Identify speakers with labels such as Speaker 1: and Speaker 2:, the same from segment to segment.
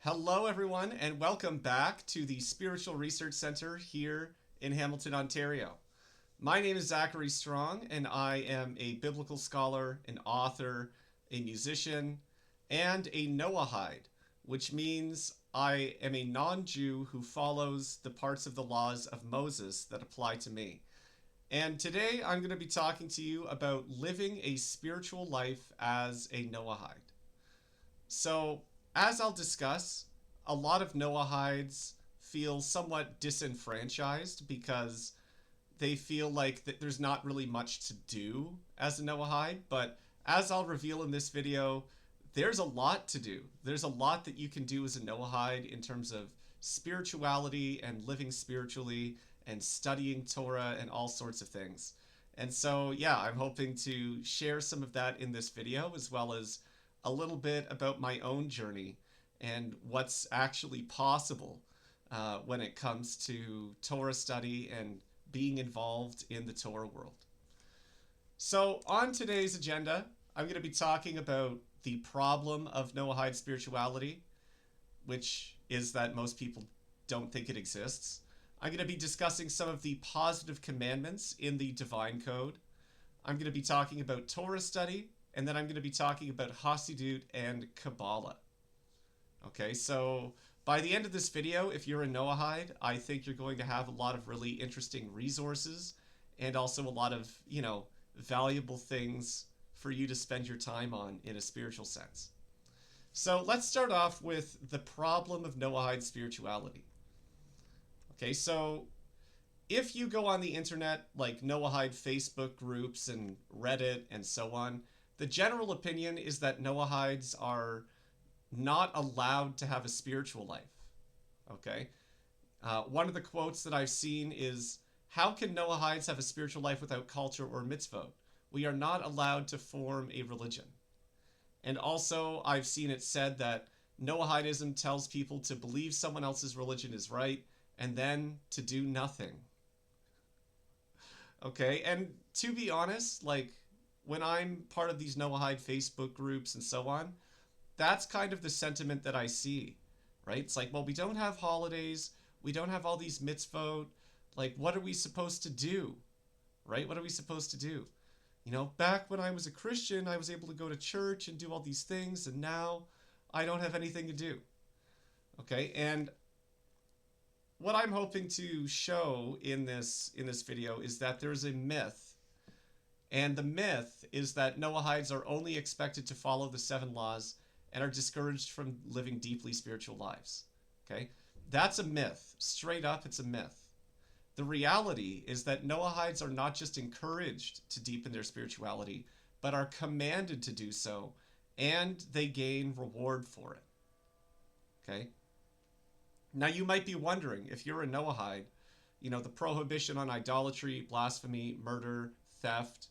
Speaker 1: Hello, everyone, and welcome back to the Spiritual Research Center here in Hamilton, Ontario. My name is Zachary Strong, and I am a biblical scholar, an author, a musician, and a Noahide, which means I am a non Jew who follows the parts of the laws of Moses that apply to me. And today I'm going to be talking to you about living a spiritual life as a Noahide. So, as I'll discuss, a lot of Noahides feel somewhat disenfranchised because they feel like that there's not really much to do as a Noahide, but as I'll reveal in this video, there's a lot to do. There's a lot that you can do as a Noahide in terms of spirituality and living spiritually and studying Torah and all sorts of things. And so, yeah, I'm hoping to share some of that in this video, as well as a little bit about my own journey and what's actually possible when it comes to Torah study and being involved in the Torah world. So, on today's agenda, I'm going to be talking about the problem of Noahide spirituality, which is that most people don't think it exists. I'm going to be discussing some of the positive commandments in the Divine Code. I'm going to be talking about Torah study, and then I'm going to be talking about Chassidut and Kabbalah. Okay, so by the end of this video, if you're a Noahide, I think you're going to have a lot of really interesting resources and also a lot of, valuable things for you to spend your time on in a spiritual sense. So let's start off with the problem of Noahide spirituality. Okay, so if you go on the internet, like Noahide Facebook groups and Reddit and so on, the general opinion is that Noahides are not allowed to have a spiritual life. Okay? One of the quotes that I've seen is, "How can Noahides have a spiritual life without culture or mitzvot? We are not allowed to form a religion." And also, I've seen it said that Noahidism tells people to believe someone else's religion is right and then to do nothing. Okay? And to be honest, like, when I'm part of these Noahide Facebook groups and so on, that's kind of the sentiment that I see, right? It's like, well, we don't have holidays, we don't have all these mitzvot, like, what are we supposed to do, right? What are we supposed to do? Back when I was a Christian, I was able to go to church and do all these things, and now I don't have anything to do, okay? And what I'm hoping to show in this video is that there's a myth. And the myth is that Noahides are only expected to follow the 7 laws and are discouraged from living deeply spiritual lives. Okay? That's a myth. Straight up, it's a myth. The reality is that Noahides are not just encouraged to deepen their spirituality, but are commanded to do so, and they gain reward for it. Okay? Now, you might be wondering, if you're a Noahide, the prohibition on idolatry, blasphemy, murder, theft,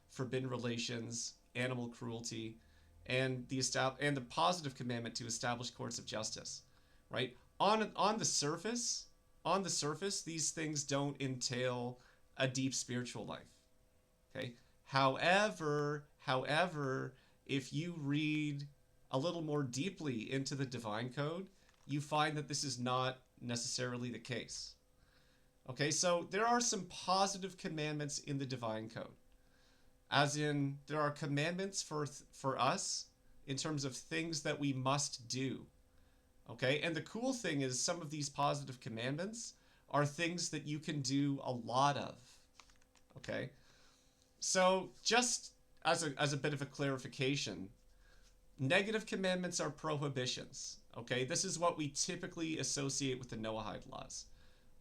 Speaker 1: forbidden relations, animal cruelty, and the positive commandment to establish courts of justice, right? On the surface, these things don't entail a deep spiritual life. Okay? However, if you read a little more deeply into the Divine Code, you find that this is not necessarily the case. Okay, so there are some positive commandments in the Divine Code. As in, there are commandments for us in terms of things that we must do. Okay, and the cool thing is some of these positive commandments are things that you can do a lot of. Okay, so just as a bit of a clarification, negative commandments are prohibitions. Okay, this is what we typically associate with the Noahide laws.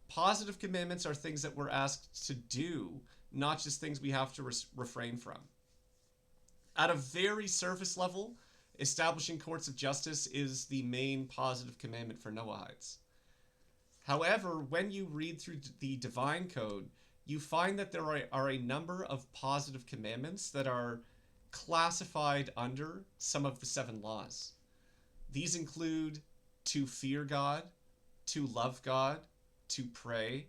Speaker 1: Positive commandments are things that we're asked to do, not just things we have to refrain from. At a very surface level, establishing courts of justice is the main positive commandment for Noahides. However, when you read through the Divine Code, you find that there are a number of positive commandments that are classified under some of the 7 laws. These include to fear God, to love God, to pray,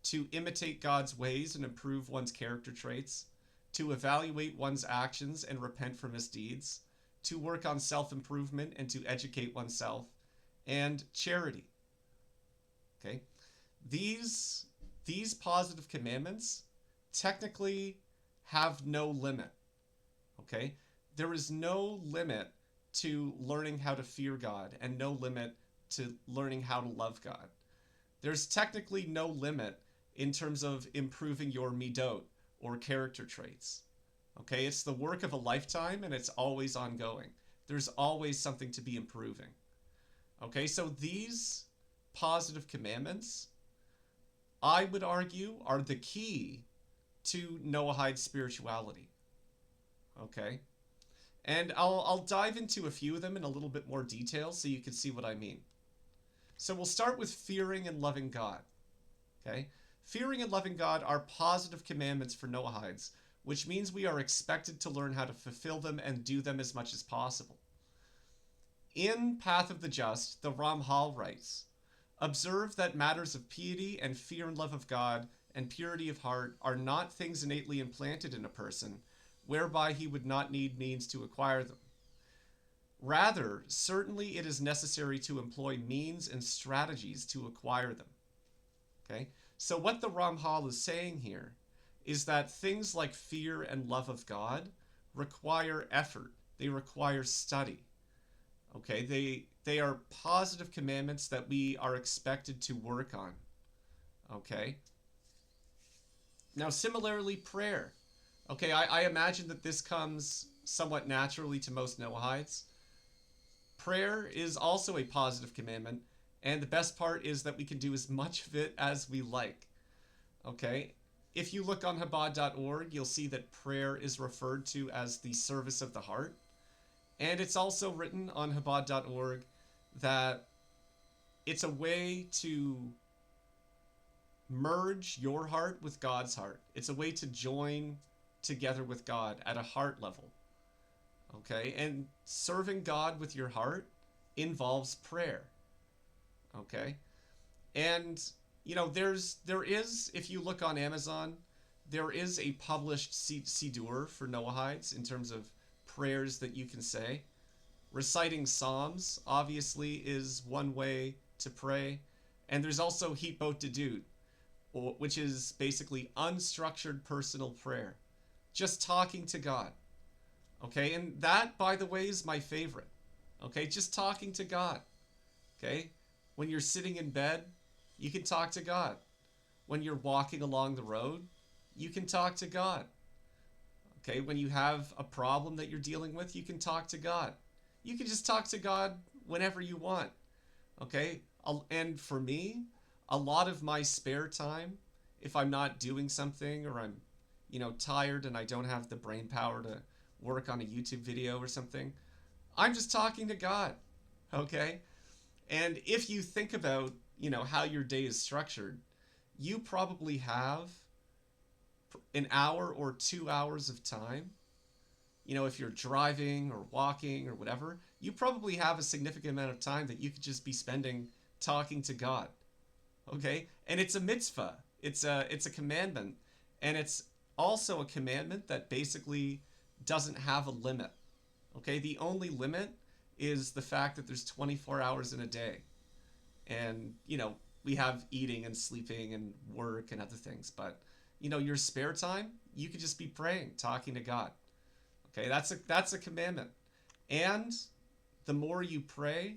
Speaker 1: to imitate God's ways and improve one's character traits, to evaluate one's actions and repent for misdeeds, to work on self-improvement and to educate oneself, and charity. Okay? These positive commandments technically have no limit. Okay? There is no limit to learning how to fear God and no limit to learning how to love God. There's technically no limit in terms of improving your midot or character traits. Okay? It's the work of a lifetime and it's always ongoing. There's always something to be improving. Okay? So these positive commandments, I would argue, are the key to Noahide spirituality. Okay? And I'll dive into a few of them in a little bit more detail so you can see what I mean. So we'll start with fearing and loving God. Okay? Fearing and loving God are positive commandments for Noahides, which means we are expected to learn how to fulfill them and do them as much as possible. In Path of the Just, the Ramchal writes, "Observe that matters of piety and fear and love of God and purity of heart are not things innately implanted in a person, whereby he would not need means to acquire them. Rather, certainly it is necessary to employ means and strategies to acquire them." Okay? So what the Ramchal is saying here is that things like fear and love of God require effort. They require study. Okay? They are positive commandments that we are expected to work on. Okay? Now, similarly, prayer. Okay, I imagine that this comes somewhat naturally to most Noahides. Prayer is also a positive commandment, and the best part is that we can do as much of it as we like. Okay? If you look on Chabad.org, you'll see that prayer is referred to as the service of the heart. And it's also written on Chabad.org that it's a way to merge your heart with God's heart. It's a way to join together with God at a heart level. Okay? And serving God with your heart involves prayer. Okay? And, you know, there is, if you look on Amazon, there is a published Siddur for Noahides in terms of prayers that you can say. Reciting Psalms, obviously, is one way to pray. And there's also Hitbot Dedut, which is basically unstructured personal prayer. Just talking to God. Okay? And that, by the way, is my favorite. Okay? Just talking to God. Okay? When you're sitting in bed, you can talk to God. When you're walking along the road, you can talk to God. Okay? When you have a problem that you're dealing with, you can talk to God. You can just talk to God whenever you want. Okay? And for me, a lot of my spare time, if I'm not doing something or I'm, you know, tired and I don't have the brain power to work on a YouTube video or something, I'm just talking to God. Okay? And if you think about, you know, how your day is structured, you probably have an hour or 2 hours of time. You know, if you're driving or walking or whatever, you probably have a significant amount of time that you could just be spending talking to God. Okay? And it's a mitzvah. It's a commandment. And it's also a commandment that basically doesn't have a limit. Okay? The only limit is the fact that there's 24 hours in a day. And, you know, we have eating and sleeping and work and other things. But, you know, your spare time, you could just be praying, talking to God. Okay? That's a commandment. And the more you pray,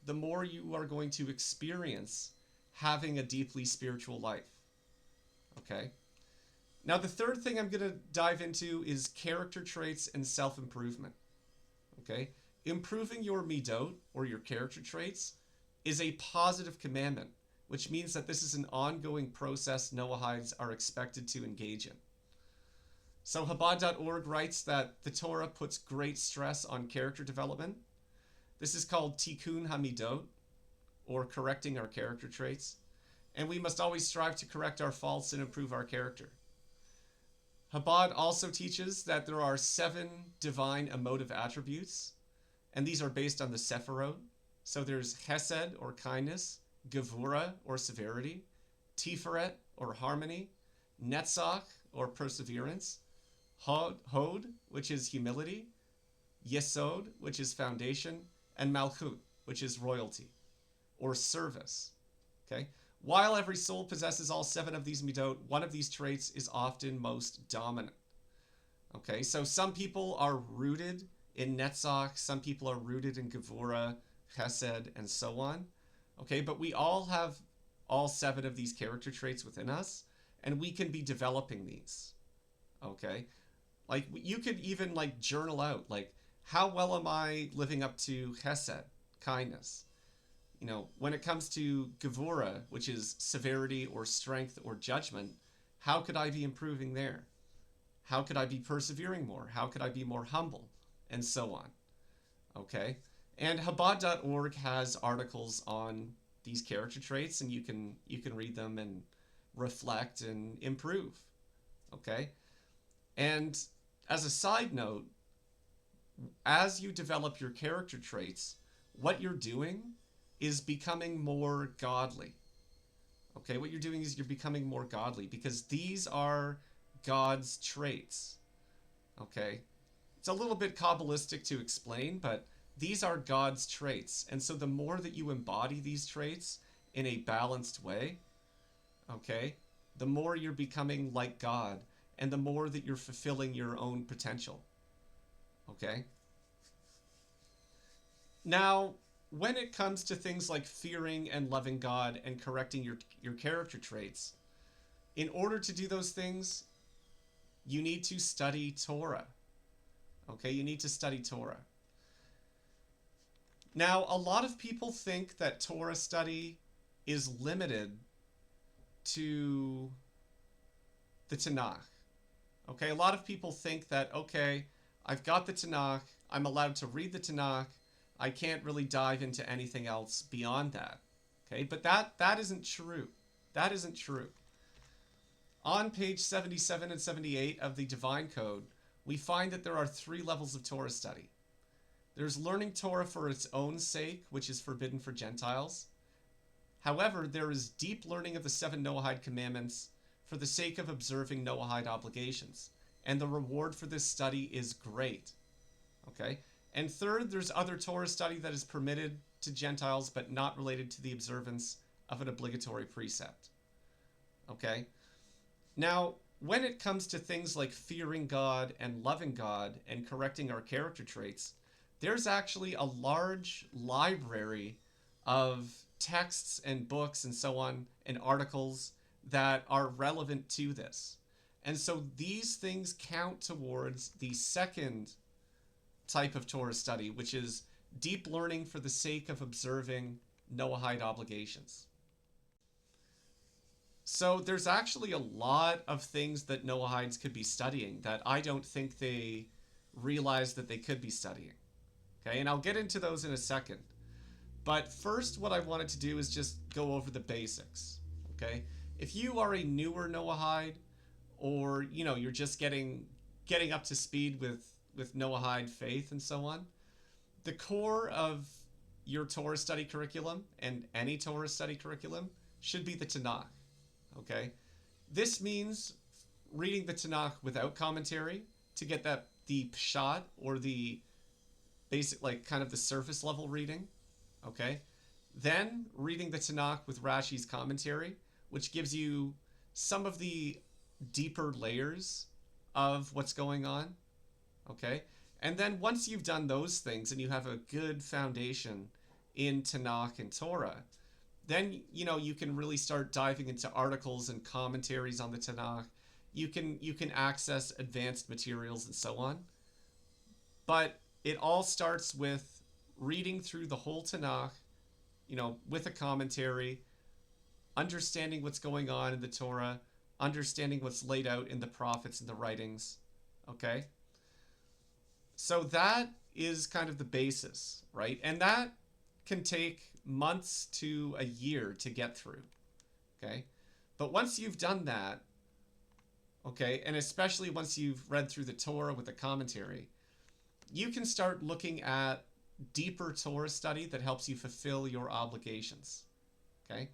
Speaker 1: the more you are going to experience having a deeply spiritual life. Okay? Now, the third thing I'm going to dive into is character traits and self-improvement. Okay? Improving your midot, or your character traits, is a positive commandment, which means that this is an ongoing process Noahides are expected to engage in. So Chabad.org writes that the Torah puts great stress on character development. This is called Tikkun HaMidot, or correcting our character traits. And we must always strive to correct our faults and improve our character. Chabad also teaches that there are 7 divine emotive attributes, and these are based on the Sephirot. So there's Chesed, or kindness, Gevura, or severity, Tiferet, or harmony, Netzach, or perseverance, Hod, which is humility, Yesod, which is foundation, and Malchut, which is royalty. or service. Okay? While every soul possesses all 7 of these midot, one of these traits is often most dominant. Okay, so some people are rooted in Netzach, some people are rooted in Gevurah, Chesed, and so on. Okay, but we all have all 7 of these character traits within us, and we can be developing these. Okay, like you could even like journal out, like, how well am I living up to Chesed, kindness? You know, when it comes to Gevurah, which is severity or strength or judgment, how could I be improving there? How could I be persevering more? How could I be more humble? And so on. Okay? And Chabad.org has articles on these character traits, and you can read them and reflect and improve. Okay? And as a side note, as you develop your character traits, what you're doing is becoming more godly. Okay? What you're doing is you're becoming more godly, because these are God's traits. Okay? It's a little bit Kabbalistic to explain, but these are God's traits. And so the more that you embody these traits in a balanced way, okay, the more you're becoming like God, and the more that you're fulfilling your own potential. Okay? Now, when it comes to things like fearing and loving God and correcting your character traits, in order to do those things, you need to study Torah. Okay, you need to study Torah. Now, a lot of people think that Torah study is limited to the Tanakh. Okay, a lot of people think that, okay, I've got the Tanakh, I'm allowed to read the Tanakh, I can't really dive into anything else beyond that. Okay, but that isn't true. That isn't true. On page 77 and 78 of the Divine Code, we find that there are 3 levels of Torah study. There's learning Torah for its own sake, which is forbidden for Gentiles. However, there is deep learning of the 7 Noahide commandments for the sake of observing Noahide obligations. And the reward for this study is great. Okay? And third, there's other Torah study that is permitted to Gentiles, but not related to the observance of an obligatory precept. Okay? Now, when it comes to things like fearing God and loving God and correcting our character traits, there's actually a large library of texts and books and so on and articles that are relevant to this. And so these things count towards the second type of Torah study, which is deep learning for the sake of observing Noahide obligations. So there's actually a lot of things that Noahides could be studying that I don't think they realize that they could be studying. Okay, and I'll get into those in a second. But first, what I wanted to do is just go over the basics. Okay, if you are a newer Noahide, or you're just getting up to speed with Noahide faith and so on, the core of your Torah study curriculum and any Torah study curriculum should be the Tanakh. Okay, this means reading the Tanakh without commentary to get the pshat, or the basic, like, kind of the surface level reading. Okay, then reading the Tanakh with Rashi's commentary, which gives you some of the deeper layers of what's going on. Okay, and then once you've done those things and you have a good foundation in Tanakh and Torah, then you can really start diving into articles and commentaries on the Tanakh. You can access advanced materials and so on. But it all starts with reading through the whole Tanakh, with a commentary, understanding what's going on in the Torah, understanding what's laid out in the prophets and the writings. Okay? So that is kind of the basis, right? And that can take months to a year to get through. Okay? But once you've done that, okay, and especially once you've read through the Torah with a commentary, you can start looking at deeper Torah study that helps you fulfill your obligations. Okay?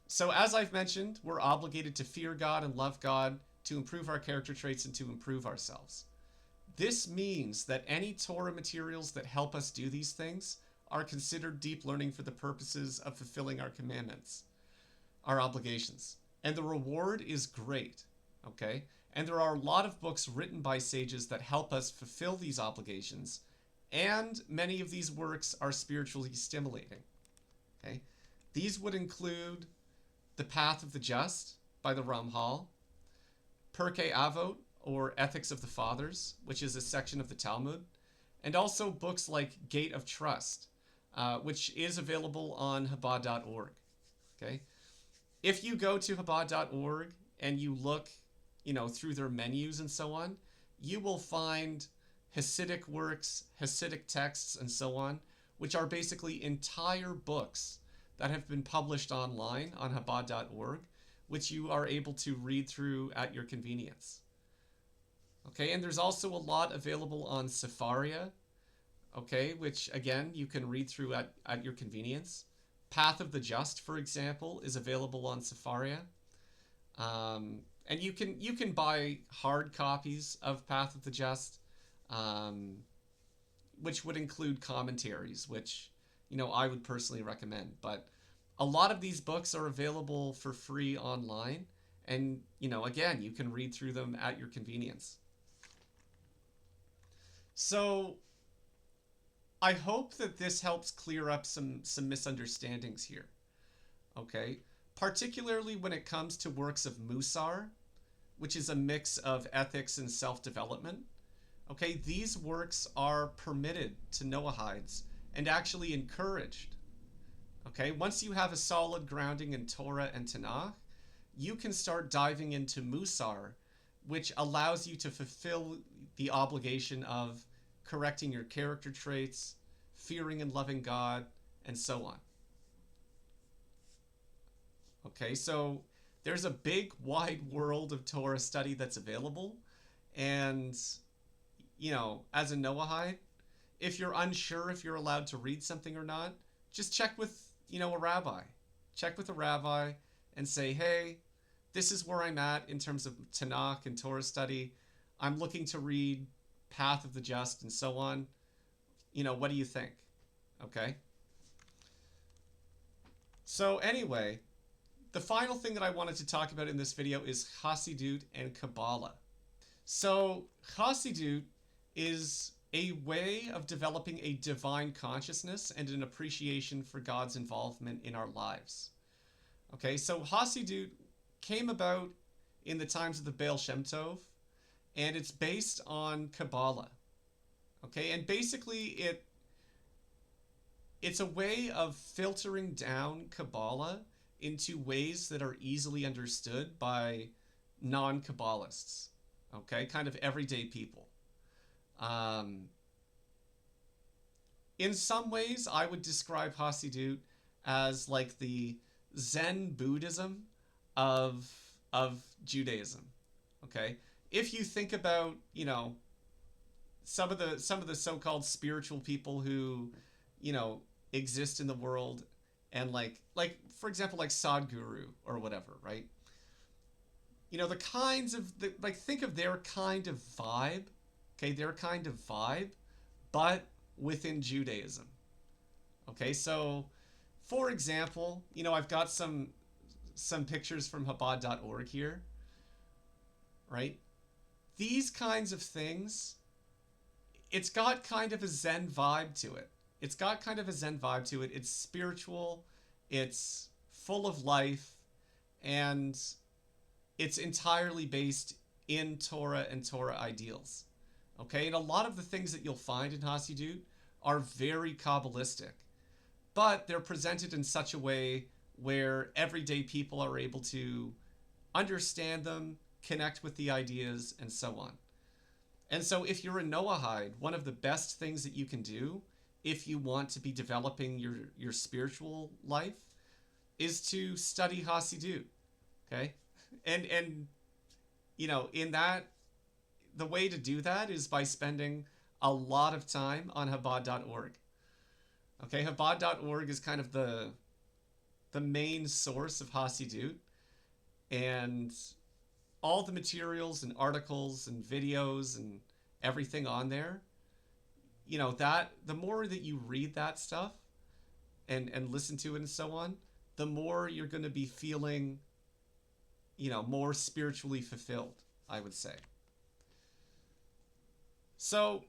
Speaker 1: So as I've mentioned, we're obligated to fear God and love God, to improve our character traits, and to improve ourselves. This means that any Torah materials that help us do these things are considered deep learning for the purposes of fulfilling our commandments, our obligations. And the reward is great, okay? And there are a lot of books written by sages that help us fulfill these obligations, and many of these works are spiritually stimulating, okay? These would include The Path of the Just by the Ramchal, Pirkei Avot, or Ethics of the Fathers, which is a section of the Talmud, and also books like Gate of Trust, which is available on Chabad.org, okay? If you go to Chabad.org and you look, through their menus and so on, you will find Hasidic works, Hasidic texts, and so on, which are basically entire books that have been published online on Chabad.org, which you are able to read through at your convenience. Okay, and there's also a lot available on Sefaria, okay, which again, you can read through at your convenience. Path of the Just, for example, is available on Sefaria. And you can buy hard copies of Path of the Just, which would include commentaries, which, I would personally recommend. But a lot of these books are available for free online. And, again, you can read through them at your convenience. So I hope that this helps clear up some misunderstandings here, okay? Particularly when it comes to works of Musar, which is a mix of ethics and self-development. Okay, these works are permitted to Noahides and actually encouraged. Okay, once you have a solid grounding in Torah and Tanakh, you can start diving into Musar, which allows you to fulfill the obligation of correcting your character traits, fearing and loving God, and so on. Okay, so there's a big, wide world of Torah study that's available. And, as a Noahide, if you're unsure if you're allowed to read something or not, just check with, a rabbi. Check with a rabbi and say, hey, this is where I'm at in terms of Tanakh and Torah study. I'm looking to read Path of the Just and so on. What do you think? Okay. So anyway, the final thing that I wanted to talk about in this video is Chassidut and Kabbalah. So Chassidut is a way of developing a divine consciousness and an appreciation for God's involvement in our lives. Okay, so Chassidut came about in the times of the Baal Shem Tov, and it's based on Kabbalah. Okay, and basically it's a way of filtering down Kabbalah into ways that are easily understood by non-Kabbalists. Okay, kind of everyday people. In some ways, I would describe Chassidut as like the Zen Buddhism of Judaism. Okay, if you think about some of the so-called spiritual people who exist in the world, and like for example like Sadhguru or whatever, right? The kinds of think of their kind of vibe, okay, their kind of vibe, but within Judaism. Okay, so for example, I've got some pictures from Chabad.org here, right? These kinds of things, it's got kind of a Zen vibe to it. It's spiritual, it's full of life, and it's entirely based in Torah and Torah ideals. Okay, and a lot of the things that you'll find in Chassidut are very Kabbalistic, but they're presented in such a way where everyday people are able to understand them, connect with the ideas, and so on. And so if you're a Noahide, one of the best things that you can do if you want to be developing your spiritual life is to study Chassidut, okay? And in that, the way to do that is by spending a lot of time on Chabad.org. Okay, Chabad.org is kind of the main source of Chassidut, and all the materials and articles and videos and everything on there, that the more that you read that stuff and listen to it and so on, the more you're going to be feeling, more spiritually fulfilled, I would say. So,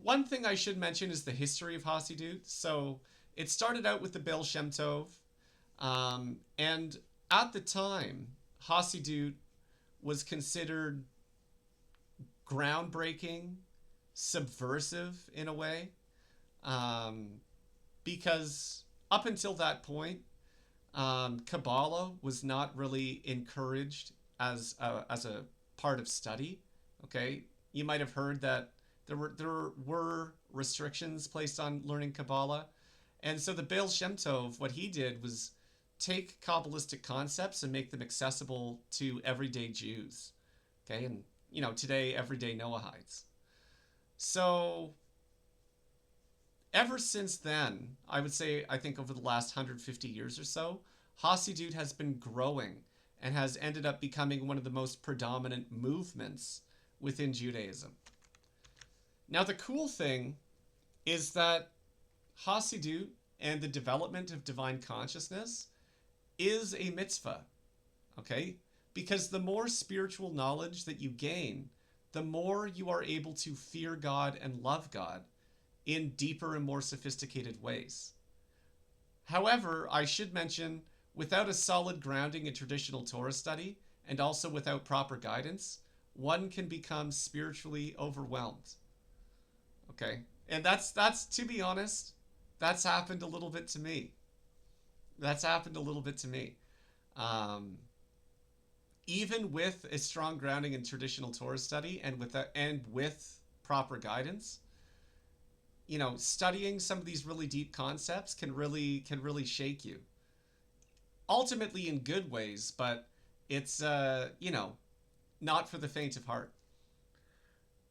Speaker 1: one thing I should mention is the history of Chassidut. So, it started out with the Baal Shem Tov, and at the time, Chassidut was considered groundbreaking, subversive in a way, because up until that point, Kabbalah was not really encouraged as a part of study. Okay, you might have heard that there were restrictions placed on learning Kabbalah, and so the Baal Shem Tov, what he did was take Kabbalistic concepts and make them accessible to everyday Jews. Okay, and today everyday Noahides. So ever since then, I would say, I think over the last 150 years or so, Chassidut has been growing and has ended up becoming one of the most predominant movements within Judaism. Now, the cool thing is that Chassidut and the development of divine consciousness is a mitzvah, okay? Because the more spiritual knowledge that you gain, the more you are able to fear God and love God in deeper and more sophisticated ways. However, I should mention, without a solid grounding in traditional Torah study, and also without proper guidance, one can become spiritually overwhelmed. Okay? And that's to be honest, that's happened a little bit to me. Even with a strong grounding in traditional Torah study and with proper guidance, studying some of these really deep concepts can really shake you. Ultimately in good ways, but it's not for the faint of heart.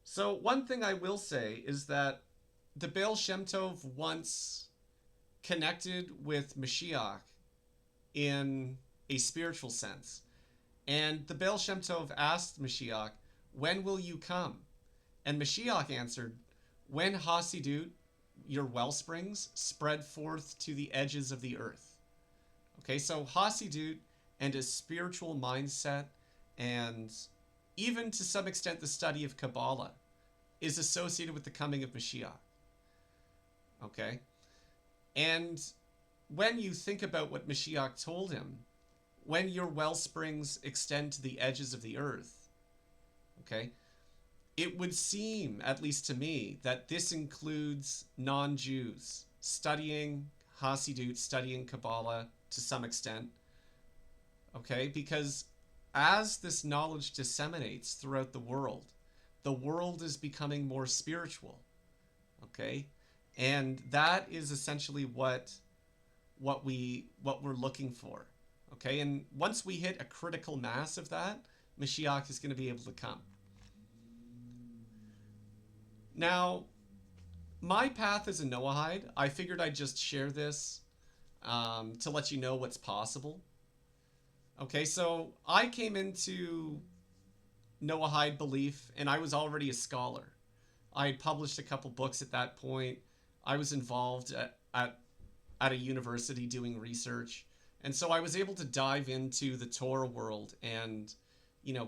Speaker 1: So one thing I will say is that the Baal Shem Tov once connected with Mashiach in a spiritual sense. And the Baal Shem Tov asked Mashiach, "When will you come?" And Mashiach answered, "When Chassidut, your wellsprings, spread forth to the edges of the earth." Okay, so Chassidut and a spiritual mindset, and even to some extent the study of Kabbalah, is associated with the coming of Mashiach. Okay? And when you think about what Mashiach told him, when your wellsprings extend to the edges of the earth, okay, it would seem, at least to me, that this includes non-Jews studying Chassidut, studying Kabbalah to some extent, okay, because as this knowledge disseminates throughout the world is becoming more spiritual, okay, and that is essentially what we're looking for, okay, and once we hit a critical mass of that, Mashiach is going to be able to come. Now, my path as a Noahide, I figured I'd just share this to let you know what's possible. Okay, so I came into Noahide belief, and I was already a scholar. I had published a couple books at that point. I was involved at a university doing research. And so I was able to dive into the Torah world and,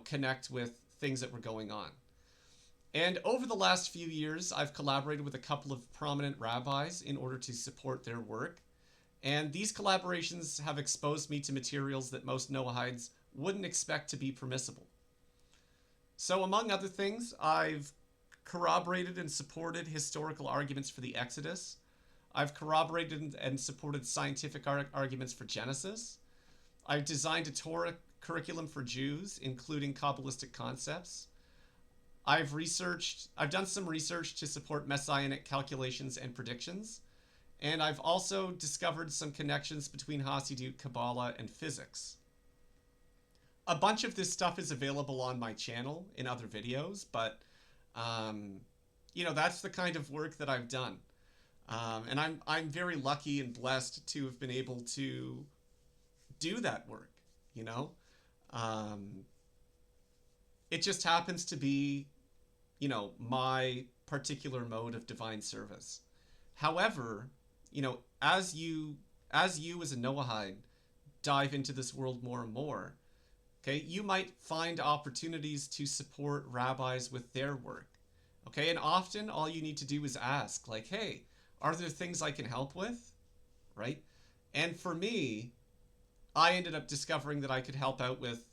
Speaker 1: connect with things that were going on. And over the last few years, I've collaborated with a couple of prominent rabbis in order to support their work. And these collaborations have exposed me to materials that most Noahides wouldn't expect to be permissible. So among other things, I've corroborated and supported historical arguments for the Exodus. I've corroborated and supported scientific arguments for Genesis. I've designed a Torah curriculum for Jews, including Kabbalistic concepts. I've done some research to support messianic calculations and predictions. And I've also discovered some connections between Chassidut, Kabbalah, and physics. A bunch of this stuff is available on my channel in other videos, but, that's the kind of work that I've done. And I'm very lucky and blessed to have been able to do that work, It just happens to be, my particular mode of divine service. However, as you as a Noahide dive into this world more and more, okay, you might find opportunities to support rabbis with their work. Okay, and often all you need to do is ask, like, hey, are there things I can help with? Right? And for me, I ended up discovering that I could help out with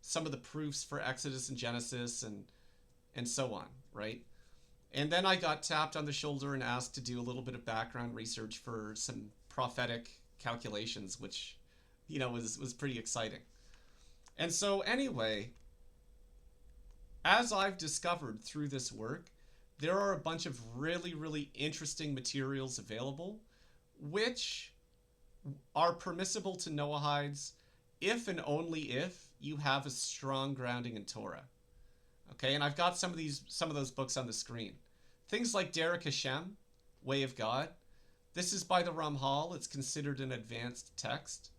Speaker 1: some of the proofs for Exodus and Genesis and so on, right? And then I got tapped on the shoulder and asked to do a little bit of background research for some prophetic calculations, which, was pretty exciting. And so anyway, as I've discovered through this work, there are a bunch of really, really interesting materials available, which are permissible to Noahides if and only if you have a strong grounding in Torah. Okay, and I've got some of those books on the screen. Things like Derek Hashem, Way of God. This is by the Ramchal. It's considered an advanced text.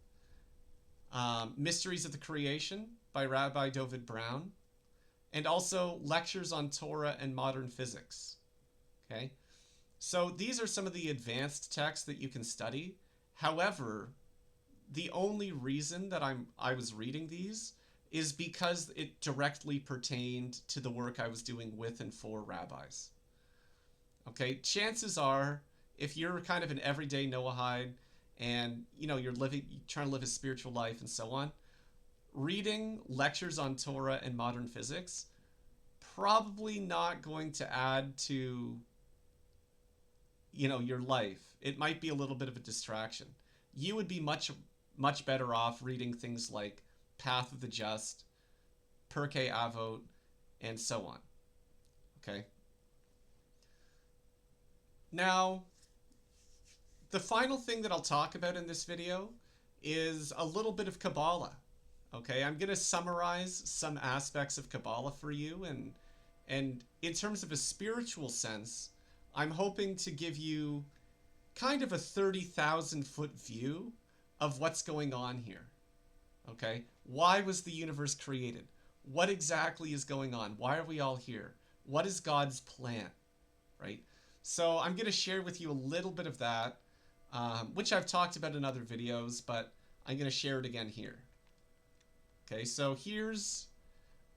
Speaker 1: Mysteries of the Creation by Rabbi David Brown. And also Lectures on Torah and Modern Physics. Okay, so these are some of the advanced texts that you can study. However, the only reason that I was reading these is because it directly pertained to the work I was doing with and for rabbis. Okay, chances are, if you're kind of an everyday Noahide and you're trying to live a spiritual life and so on, reading Lectures on Torah and Modern Physics probably not going to add to your life. It might be a little bit of a distraction. You would be much better off reading things like Path of the Just, Pirkei Avot, and so on. Okay? Now, the final thing that I'll talk about in this video is a little bit of Kabbalah. Okay, I'm going to summarize some aspects of Kabbalah for you, and in terms of a spiritual sense, I'm hoping to give you kind of a 30,000-foot view of what's going on here. Okay, why was the universe created? What exactly is going on? Why are we all here? What is God's plan? Right? So I'm going to share with you a little bit of that, which I've talked about in other videos, but I'm going to share it again here. Okay, so here's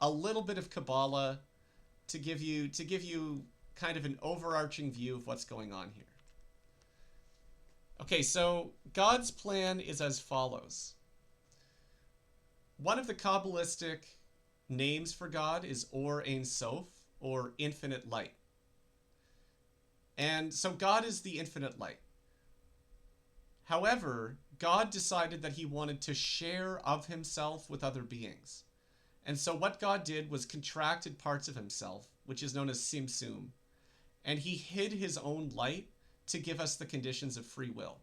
Speaker 1: a little bit of Kabbalah to give you kind of an overarching view of what's going on here. Okay, so God's plan is as follows. One of the Kabbalistic names for God is Or Ein Sof, or infinite light. And so God is the infinite light. However, God decided that he wanted to share of himself with other beings. And so what God did was contracted parts of himself, which is known as Tzimtzum, and he hid his own light to give us the conditions of free will.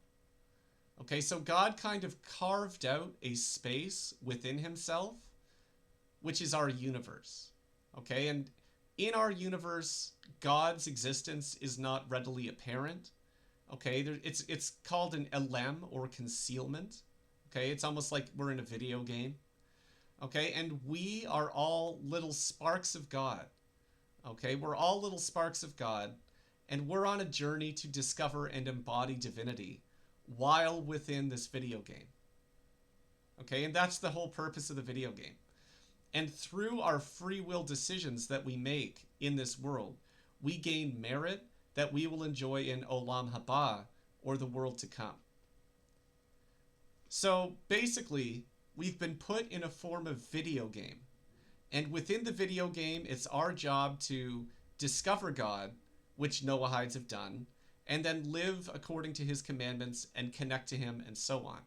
Speaker 1: Okay, so God kind of carved out a space within himself, which is our universe. Okay, and in our universe, God's existence is not readily apparent. Okay, it's called an elem, or concealment. Okay, it's almost like we're in a video game. Okay, and we are all little sparks of God. Okay, we're all little sparks of God, and we're on a journey to discover and embody divinity while within this video game. Okay, and that's the whole purpose of the video game. And through our free will decisions that we make in this world, we gain merit that we will enjoy in Olam Haba, or the world to come. So basically, we've been put in a form of video game. And within the video game, it's our job to discover God, which Noahides have done, and then live according to his commandments and connect to him and so on.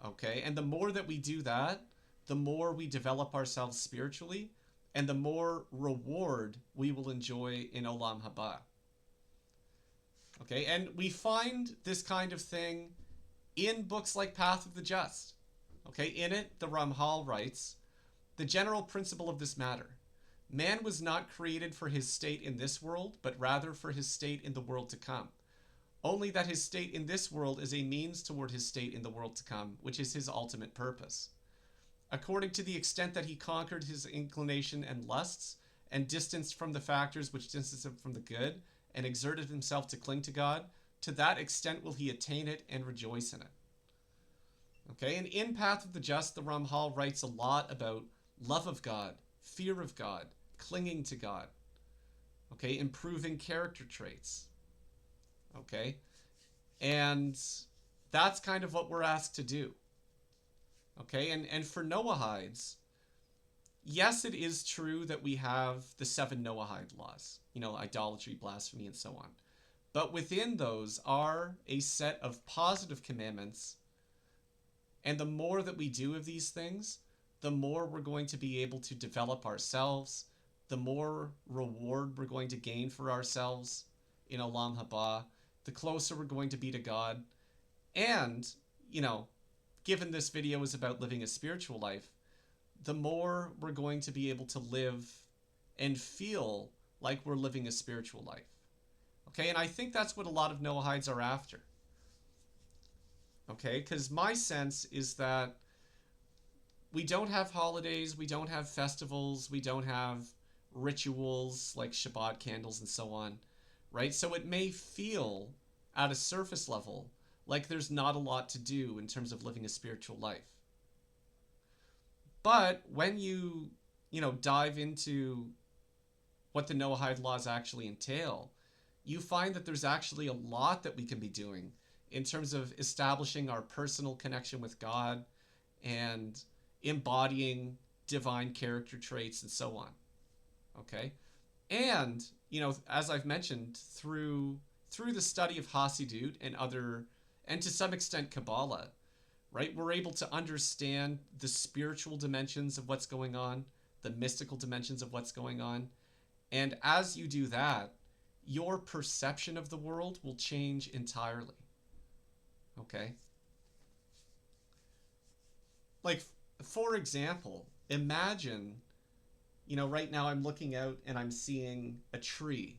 Speaker 1: Okay, and the more that we do that, the more we develop ourselves spiritually, and the more reward we will enjoy in Olam Haba. Okay, and we find this kind of thing in books like Path of the Just. Okay, in it, the Ramchal writes, the general principle of this matter. Man was not created for his state in this world, but rather for his state in the world to come. Only that his state in this world is a means toward his state in the world to come, which is his ultimate purpose. According to the extent that he conquered his inclination and lusts, and distanced from the factors which distance him from the good, and exerted himself to cling to God, to that extent will he attain it and rejoice in it. Okay, and in Path of the Just, the Ramchal writes a lot about love of God, fear of God, clinging to God, okay, improving character traits, okay, and that's kind of what we're asked to do, okay, and for Noahides, yes, it is true that we have the 7 Noahide laws, idolatry, blasphemy, and so on, but within those are a set of positive commandments. And the more that we do of these things, the more we're going to be able to develop ourselves, the more reward we're going to gain for ourselves in Olam Haba, the closer we're going to be to God. And, given this video is about living a spiritual life, the more we're going to be able to live and feel like we're living a spiritual life. Okay, and I think that's what a lot of Noahides are after. Okay, because my sense is that we don't have holidays, we don't have festivals, we don't have rituals like Shabbat candles and so on, right? So it may feel at a surface level like there's not a lot to do in terms of living a spiritual life. But when you dive into what the Noahide laws actually entail, you find that there's actually a lot that we can be doing in terms of establishing our personal connection with God and embodying divine character traits and so on. Okay? And, as I've mentioned, through the study of Chassidut and to some extent Kabbalah, right, we're able to understand the spiritual dimensions of what's going on, the mystical dimensions of what's going on. And as you do that, your perception of the world will change entirely. Okay? Like, for example, imagine, right now I'm looking out and I'm seeing a tree.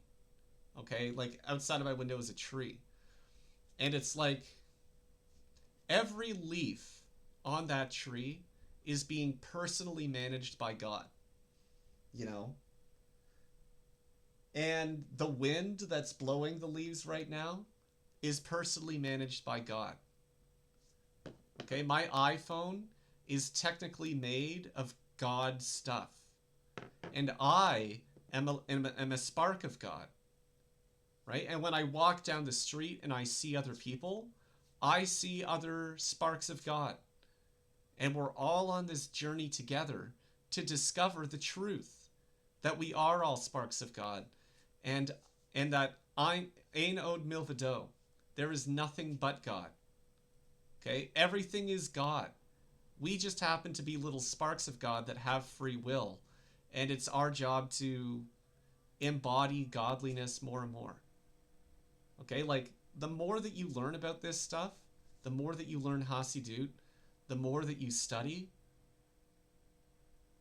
Speaker 1: Okay? Like, outside of my window is a tree. And it's like every leaf on that tree is being personally managed by God. And the wind that's blowing the leaves right now is personally managed by God. Okay, my iPhone is technically made of God's stuff. And I am a spark of God. Right? And when I walk down the street and I see other people, I see other sparks of God. And we're all on this journey together to discover the truth that we are all sparks of God. And that Ein Od Milvado, there is nothing but God. Okay? Everything is God. We just happen to be little sparks of God that have free will. And it's our job to embody godliness more and more. Okay? Like, the more that you learn about this stuff, the more that you learn Chassidut, the more that you study,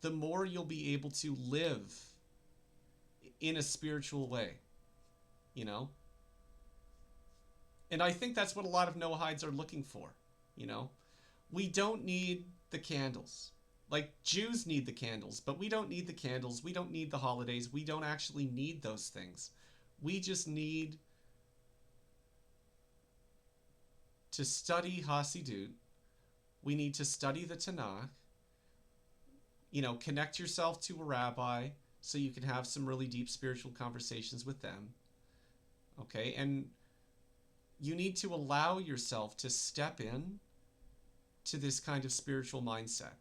Speaker 1: the more you'll be able to live in a spiritual way, And I think that's what a lot of Noahides are looking for, We don't need the candles. Like, Jews need the candles, but we don't need the candles. We don't need the holidays. We don't actually need those things. We just need to study Chassidut. We need to study the Tanakh. Connect yourself to a rabbi so you can have some really deep spiritual conversations with them. Okay? And you need to allow yourself to step in to this kind of spiritual mindset.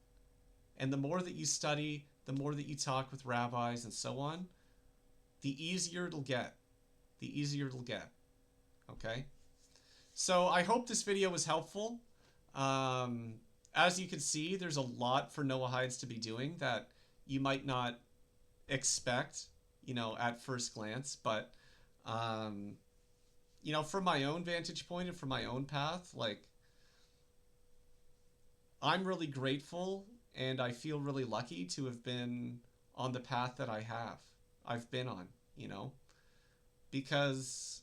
Speaker 1: And the more that you study, the more that you talk with rabbis and so on, the easier it'll get. The easier it'll get. Okay? So I hope this video was helpful. As you can see, there's a lot for Noahides to be doing that you might not expect, at first glance. But, from my own vantage point and from my own path, like, I'm really grateful and I feel really lucky to have been on the path that I've been on, because,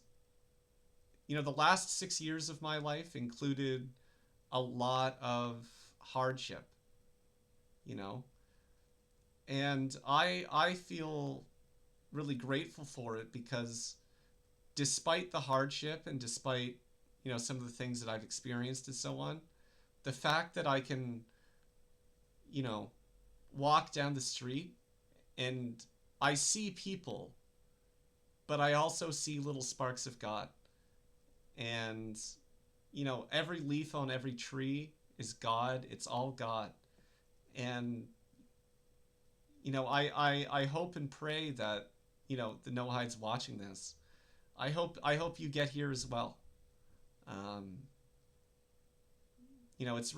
Speaker 1: the last 6 years of my life included a lot of hardship, and I feel really grateful for it, because despite the hardship and despite, some of the things that I've experienced and so on, the fact that I can, you know, walk down the street and I see people, but I also see little sparks of God. And, every leaf on every tree is God. It's all God. And, I hope and pray that, the Noahides watching this, I hope you get here as well. Um, it's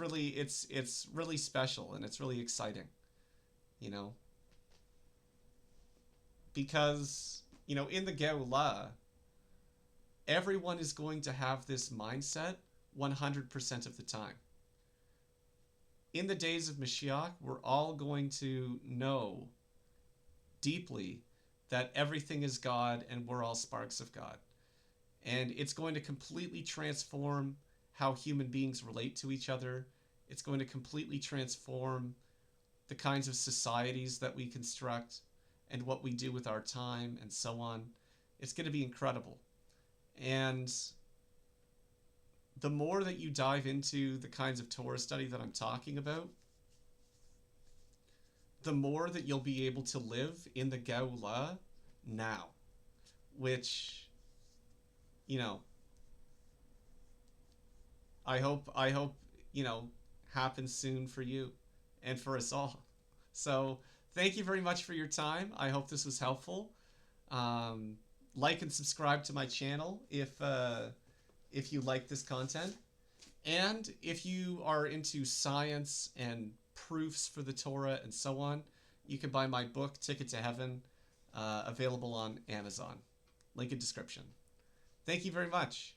Speaker 1: really special and it's really exciting, you know, because, in the Geulah, everyone is going to have this mindset 100% of the time. In the days of Mashiach, we're all going to know deeply that everything is God and we're all sparks of God. And it's going to completely transform how human beings relate to each other. It's going to completely transform the kinds of societies that we construct and what we do with our time and so on. It's going to be incredible. And the more that you dive into the kinds of Torah study that I'm talking about, the more that you'll be able to live in the Geulah now, which, you know, I hope, happens soon for you and for us all. So thank you very much for your time. I hope this was helpful. Like and subscribe to my channel if you like this content. And if you are into science and proofs for the Torah and so on, you can buy my book, Ticket to Heaven, available on Amazon. Link in description. Thank you very much.